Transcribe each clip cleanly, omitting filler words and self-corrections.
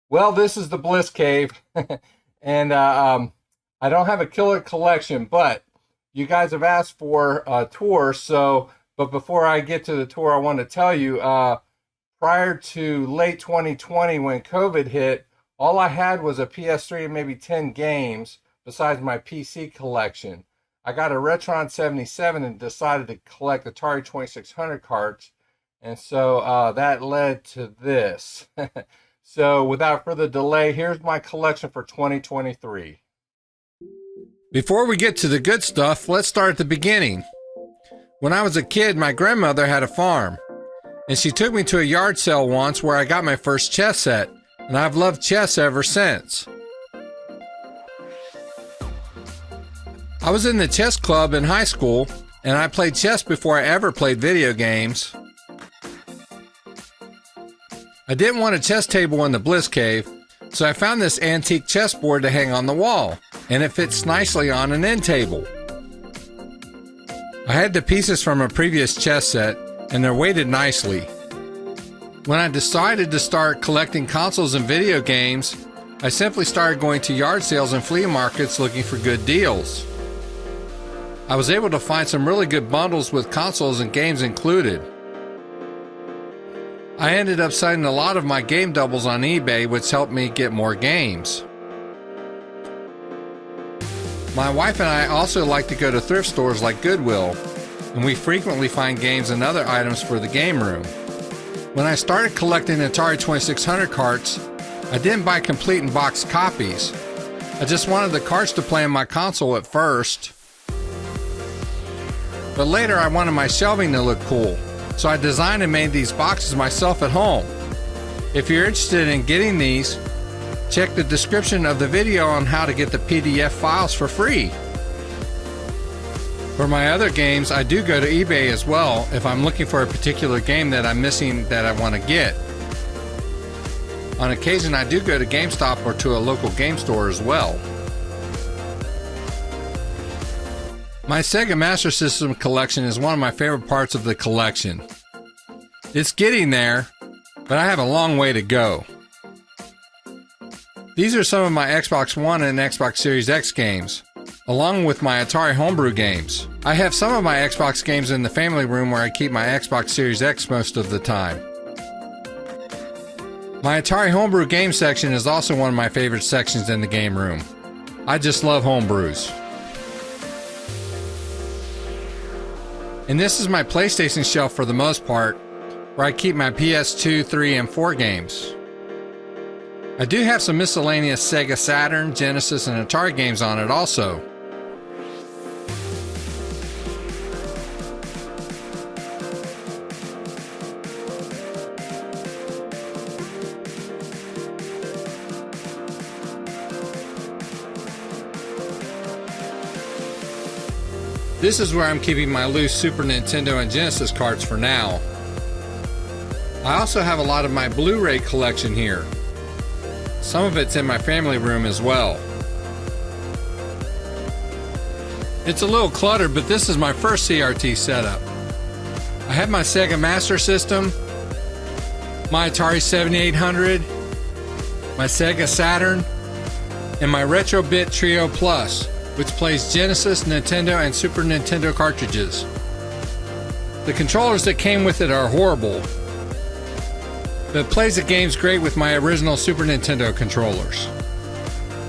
Well, this is the Bliss Cave, and I don't have a killer collection, but you guys have asked for a tour. But before I get to the tour, I want to tell you, prior to late 2020, when COVID hit, all I had was a PS3 and maybe 10 games, besides my PC collection. I got a Retron 77 and decided to collect Atari 2600 carts, and so that led to this. So without further delay, here's my collection for 2023. Before we get to the good stuff, let's start at the beginning. When I was a kid, my grandmother had a farm, and she took me to a yard sale once where I got my first chess set, and I've loved chess ever since. I was in the chess club in high school, and I played chess before I ever played video games. I didn't want a chess table in the Bliss Cave, so I found this antique chessboard to hang on the wall, and it fits nicely on an end table. I had the pieces from a previous chess set, and they're weighted nicely. When I decided to start collecting consoles and video games, I simply started going to yard sales and flea markets looking for good deals. I was able to find some really good bundles with consoles and games included. I ended up selling a lot of my game doubles on eBay, which helped me get more games. My wife and I also like to go to thrift stores like Goodwill, and we frequently find games and other items for the game room. When I started collecting Atari 2600 carts, I didn't buy complete and boxed copies. I just wanted the carts to play on my console at first. But later I wanted my shelving to look cool, so I designed and made these boxes myself at home. If you're interested in getting these, check the description of the video on how to get the PDF files for free. For my other games, I do go to eBay as well if I'm looking for a particular game that I'm missing that I want to get. On occasion, I do go to GameStop or to a local game store as well. My Sega Master System collection is one of my favorite parts of the collection. It's getting there, but I have a long way to go. These are some of my Xbox One and Xbox Series X games, along with my Atari homebrew games. I have some of my Xbox games in the family room where I keep my Xbox Series X most of the time. My Atari homebrew game section is also one of my favorite sections in the game room. I just love homebrews. And this is my PlayStation shelf for the most part, where I keep my PS2, 3, and 4 games. I do have some miscellaneous Sega Saturn, Genesis, and Atari games on it also. This is where I'm keeping my loose Super Nintendo and Genesis carts for now. I also have a lot of my Blu-ray collection here. Some of it's in my family room as well. It's a little cluttered, but this is my first CRT setup. I have my Sega Master System, my Atari 7800, my Sega Saturn, and my RetroBit Trio Plus, which plays Genesis, Nintendo, and Super Nintendo cartridges. The controllers that came with it are horrible, but it plays the games great with my original Super Nintendo controllers.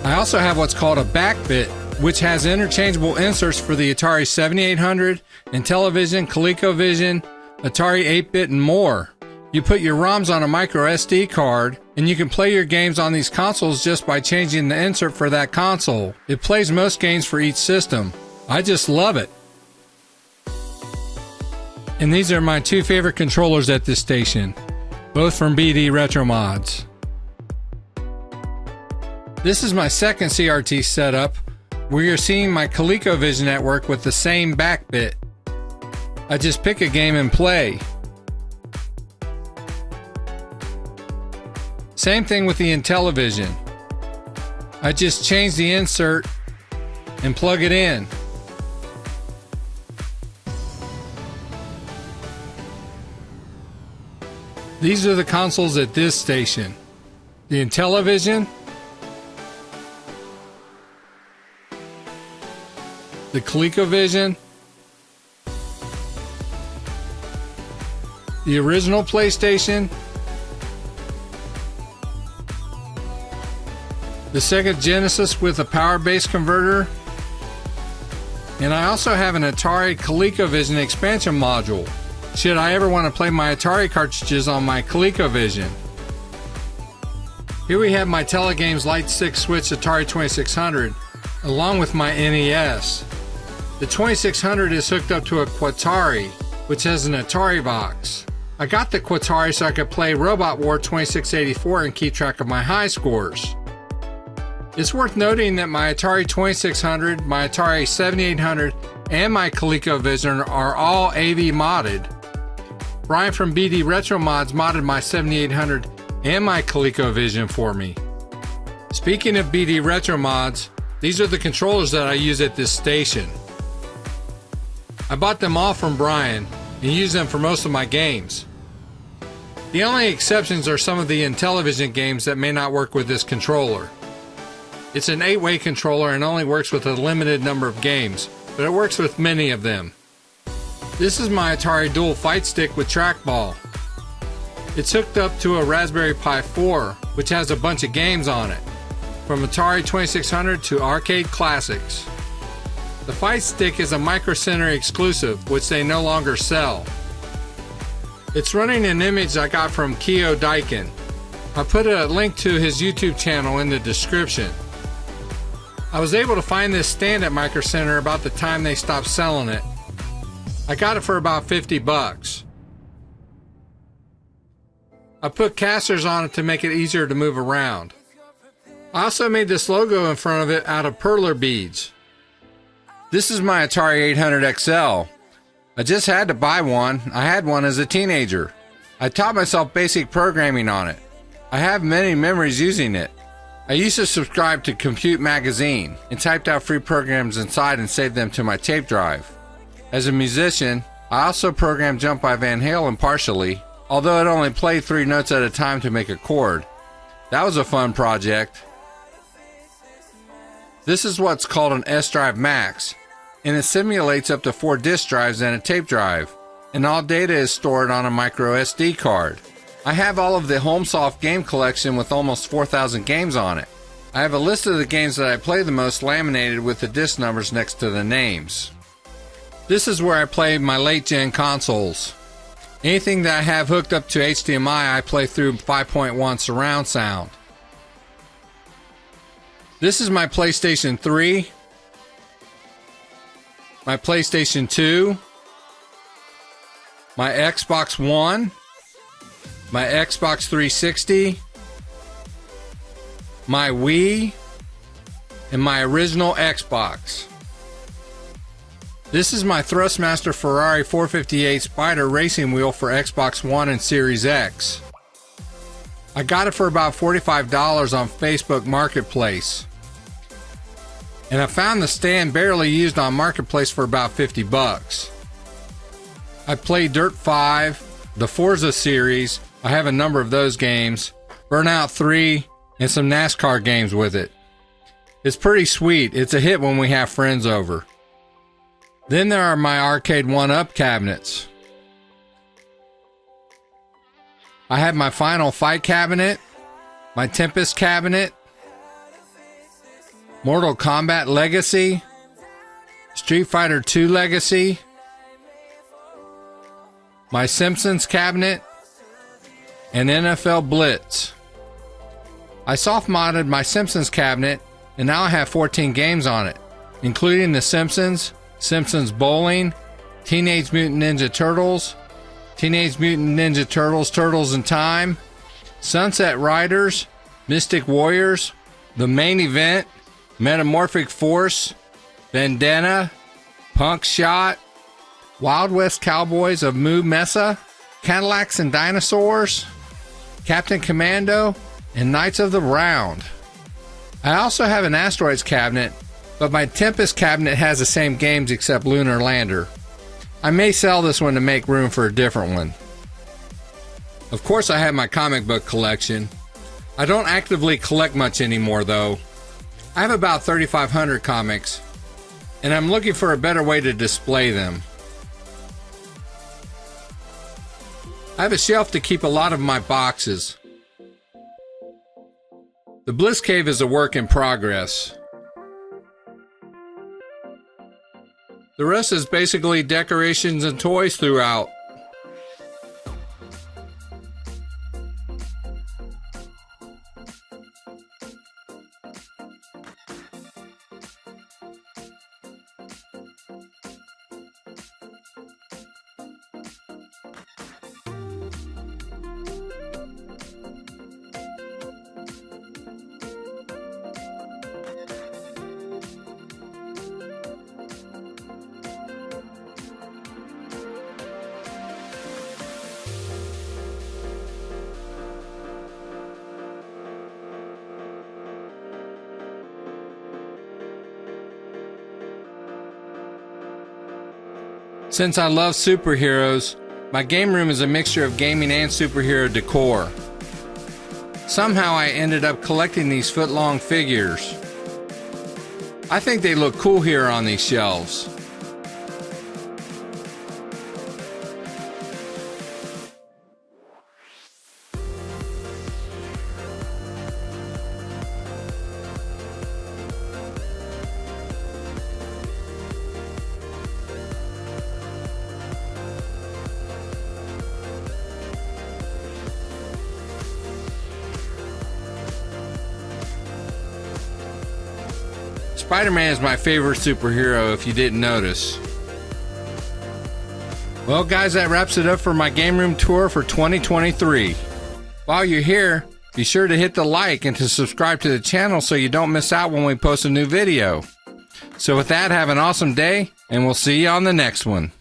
I also have what's called a backbit, which has interchangeable inserts for the Atari 7800, Intellivision, ColecoVision, Atari 8-bit, and more. You put your ROMs on a micro SD card, and you can play your games on these consoles just by changing the insert for that console. It plays most games for each system. I just love it. And these are my two favorite controllers at this station, both from BD RetroMods. This is my second CRT setup, where you're seeing my ColecoVision network with the same backbit. I just pick a game and play. Same thing with the Intellivision. I just change the insert and plug it in. These are the consoles at this station. the Intellivision, the ColecoVision, the original PlayStation, the Sega Genesis with a power-based converter, and I also have an Atari ColecoVision expansion module, should I ever want to play my Atari cartridges on my ColecoVision. Here we have my Telegames Light Stick Switch Atari 2600, along with my NES. The 2600 is hooked up to a Qatari, which has an Atari box. I got the Qatari so I could play Robot War 2684 and keep track of my high scores. It's worth noting that my Atari 2600, my Atari 7800, and my ColecoVision are all AV modded. Brian from BD RetroMods modded my 7800 and my ColecoVision for me. Speaking of BD RetroMods, these are the controllers that I use at this station. I bought them all from Brian and use them for most of my games. The only exceptions are some of the Intellivision games that may not work with this controller. It's an 8-way controller and only works with a limited number of games, but it works with many of them. This is my Atari Dual Fight Stick with trackball. It's hooked up to a Raspberry Pi 4, which has a bunch of games on it, from Atari 2600 to arcade classics. The Fight Stick is a Micro Center exclusive, which they no longer sell. It's running an image I got from Keo Daikin. I'll put a link to his YouTube channel in the description. I was able to find this stand at Micro Center about the time they stopped selling it. I got it for about 50 bucks. I put casters on it to make it easier to move around. I also made this logo in front of it out of perler beads. This is my Atari 800 XL. I just had to buy one. I had one as a teenager. I taught myself basic programming on it. I have many memories using it. I used to subscribe to Compute Magazine and typed out free programs inside and saved them to my tape drive. As a musician, I also programmed Jump by Van Halen partially, although it only played 3 notes at a time to make a chord. That was a fun project. This is what's called an S-Drive Max, and it simulates up to 4 disk drives and a tape drive, and all data is stored on a micro SD card. I have all of the HomeSoft game collection with almost 4,000 games on it. I have a list of the games that I play the most laminated with the disc numbers next to the names. This is where I play my late-gen consoles. Anything that I have hooked up to HDMI, I play through 5.1 surround sound. This is my PlayStation 3, my PlayStation 2, my Xbox One, my Xbox 360, my Wii, and my original Xbox. This is my Thrustmaster Ferrari 458 Spider racing wheel for Xbox One and Series X. I got it for about $45 on Facebook Marketplace. And I found the stand barely used on Marketplace for about 50 bucks. I played Dirt 5, the Forza series, I have a number of those games, Burnout 3, and some NASCAR games with it. It's pretty sweet. It's a hit when we have friends over. Then there are my Arcade 1-Up cabinets. I have my Final Fight cabinet, my Tempest cabinet, Mortal Kombat Legacy, Street Fighter II Legacy, my Simpsons cabinet, and NFL Blitz. I soft modded my Simpsons cabinet and now I have 14 games on it, including The Simpsons, Simpsons Bowling, Teenage Mutant Ninja Turtles, Teenage Mutant Ninja Turtles, Turtles in Time, Sunset Riders, Mystic Warriors, The Main Event, Metamorphic Force, Bandana, Punk Shot, Wild West Cowboys of Moo Mesa, Cadillacs and Dinosaurs, Captain Commando, and Knights of the Round. I also have an Asteroids cabinet, but my Tempest cabinet has the same games except Lunar Lander. I may sell this one to make room for a different one. Of course, I have my comic book collection. I don't actively collect much anymore though. I have about 3,500 comics, and I'm looking for a better way to display them. I have a shelf to keep a lot of my boxes. The Bliss Cave is a work in progress. The rest is basically decorations and toys throughout. Since I love superheroes, my game room is a mixture of gaming and superhero decor. Somehow I ended up collecting these foot-long figures. I think they look cool here on these shelves. Spider-Man is my favorite superhero, if you didn't notice. Well guys, that wraps it up for my game room tour for 2023. While you're here, be sure to hit the like and to subscribe to the channel so you don't miss out when we post a new video. So with that, have an awesome day, and we'll see you on the next one.